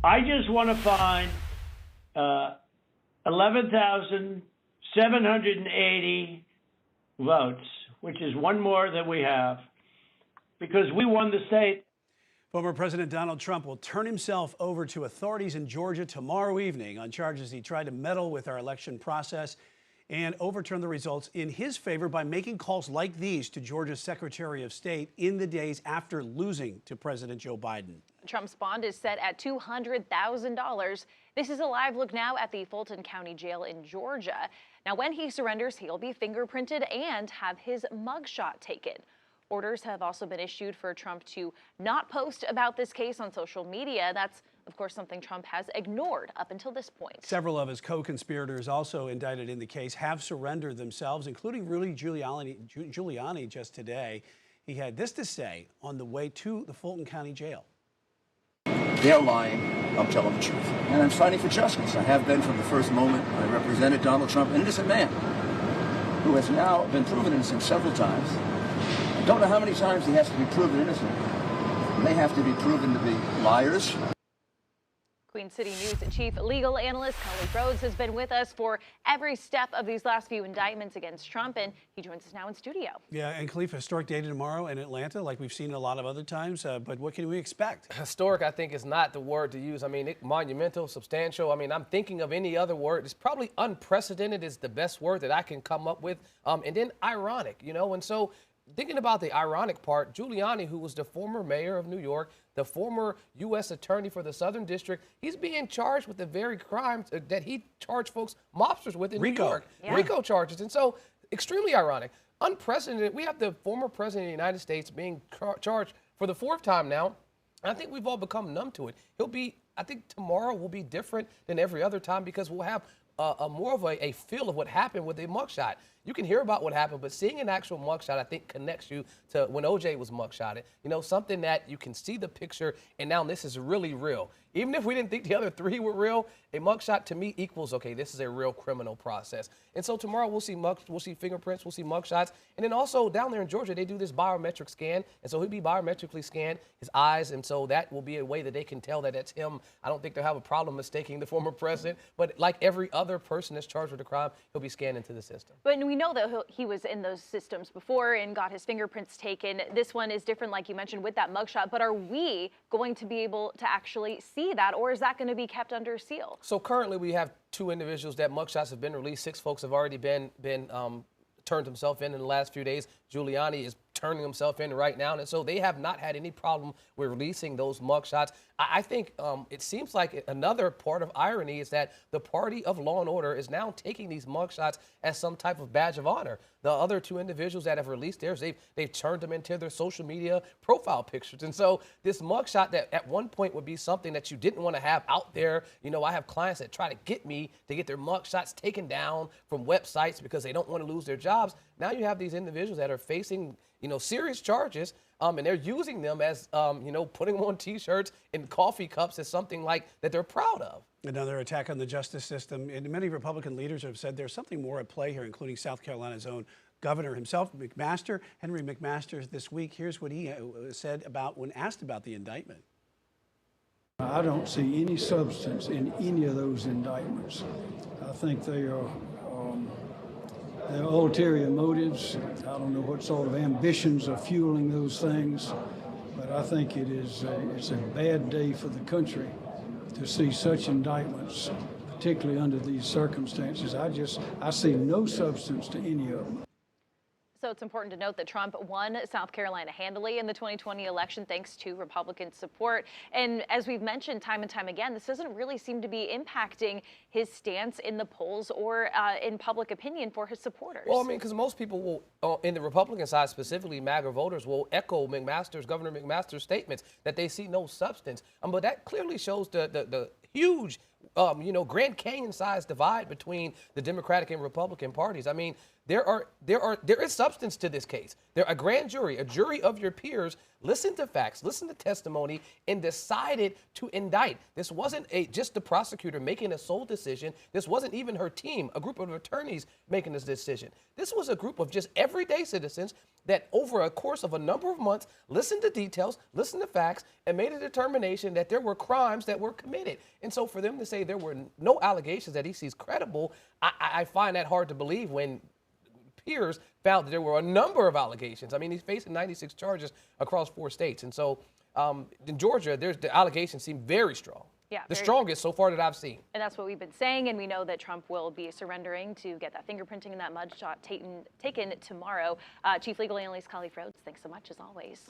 I just want to find 11,780 votes, which is one more than we have, because we won the state. Former President Donald Trump will turn himself over to authorities in Georgia tomorrow evening on charges he tried to meddle with our election process and overturn the results in his favor by making calls like these to Georgia's Secretary of State in the days after losing to President Joe Biden. Trump's bond is set at $200,000. This is a live look now at the Fulton County Jail in Georgia. Now, when he surrenders, he'll be fingerprinted and have his mugshot taken. Orders have also been issued for Trump to not post about this case on social media. That's, of course, something Trump has ignored up until this point. Several of his co-conspirators also indicted in the case have surrendered themselves, including Rudy Giuliani just today. He had this to say on the way to the Fulton County Jail. They're lying. I'm telling the truth. And I'm fighting for justice. I have been from the first moment. I represented Donald Trump, an innocent man who has now been proven innocent several times. I don't know how many times he has to be proven innocent. He may have to be proven to be liars. Queen City News Chief Legal Analyst Khalif Rhodes has been with us for every step of these last few indictments against Trump, and he joins us now in studio. Yeah, and Khalif, historic day tomorrow in Atlanta, like we've seen a lot of other times, but what can we expect? Historic, I think, is not the word to use. I mean, monumental, substantial. I mean, I'm thinking of any other word. It's probably unprecedented is the best word that I can come up with, and then ironic, you know, and so thinking about the ironic part, Giuliani, who was the former mayor of New York, the former U.S. attorney for the Southern District, he's being charged with the very crimes that he charged folks, mobsters with in New York. Yeah. RICO charges. And so extremely ironic. Unprecedented. We have the former president of the United States being charged for the fourth time now. And I think we've all become numb to it. I think tomorrow will be different than every other time because we'll have more of a feel of what happened with a mugshot. You can hear about what happened, but seeing an actual mugshot, I think, connects you to when OJ was mugshotted. You know, something that you can see the picture, and now this is really real. Even if we didn't think the other three were real, a mugshot to me equals, okay, this is a real criminal process. And so tomorrow we'll see fingerprints, we'll see mugshots. And then also down there in Georgia, they do this biometric scan. And so he'll be biometrically scanned, his eyes. And so that will be a way that they can tell that that's him. I don't think they'll have a problem mistaking the former president. But like every other person that's charged with a crime, he'll be scanned into the system. But we know that he was in those systems before and got his fingerprints taken. This one is different, like you mentioned, with that mugshot. But are we going to be able to actually see that, or is that going to be kept under seal? So currently we have 2 individuals that mugshots have been released. 6 folks have already been turned himself in the last few days. Giuliani is turning himself in right now. And so they have not had any problem with releasing those mugshots. I think it seems like another part of irony is that the party of law and order is now taking these mugshots as some type of badge of honor. The other 2 individuals that have released theirs, they've turned them into their social media profile pictures. And so this mugshot that at one point would be something that you didn't want to have out there. You know, I have clients that try to get me to get their mugshots taken down from websites because they don't want to lose their jobs. Now you have these individuals that are facing, you know, serious charges, and they're using them as, you know, putting them on T-shirts and coffee cups as something like that they're proud of. Another attack on the justice system. And many Republican leaders have said there's something more at play here, including South Carolina's own governor himself, McMaster, Henry McMaster, this week. Here's what he said about when asked about the indictment. I don't see any substance in any of those indictments. I think they are there are ulterior motives. I don't know what sort of ambitions are fueling those things, but I think it's a bad day for the country to see such indictments, particularly under these circumstances. I see no substance to any of them. So it's important to note that Trump won South Carolina handily in the 2020 election thanks to Republican support. And as we've mentioned time and time again, this doesn't really seem to be impacting his stance in the polls or in public opinion for his supporters. Well, I mean, because most people will, in the Republican side, specifically MAGA voters, will echo Governor McMaster's statements that they see no substance. But that clearly shows the huge, Grand Canyon-sized divide between the Democratic and Republican parties. I mean, there is substance to this case. A grand jury, a jury of your peers, listened to facts, listened to testimony, and decided to indict. This wasn't just the prosecutor making a sole decision. This wasn't even her team, a group of attorneys making this decision. This was a group of just everyday citizens that over a course of a number of months listened to details, listened to facts, and made a determination that there were crimes that were committed. And so for them to say there were no allegations that he sees credible, I find that hard to believe when peers found that there were a number of allegations. I mean, he's facing 96 charges across 4 states. And so in Georgia, the allegations seem very strong. Yeah, the strongest so far that I've seen. And that's what we've been saying, and we know that Trump will be surrendering to get that fingerprinting and that mugshot taken tomorrow. Chief Legal Analyst Khalif Rhodes, thanks so much as always.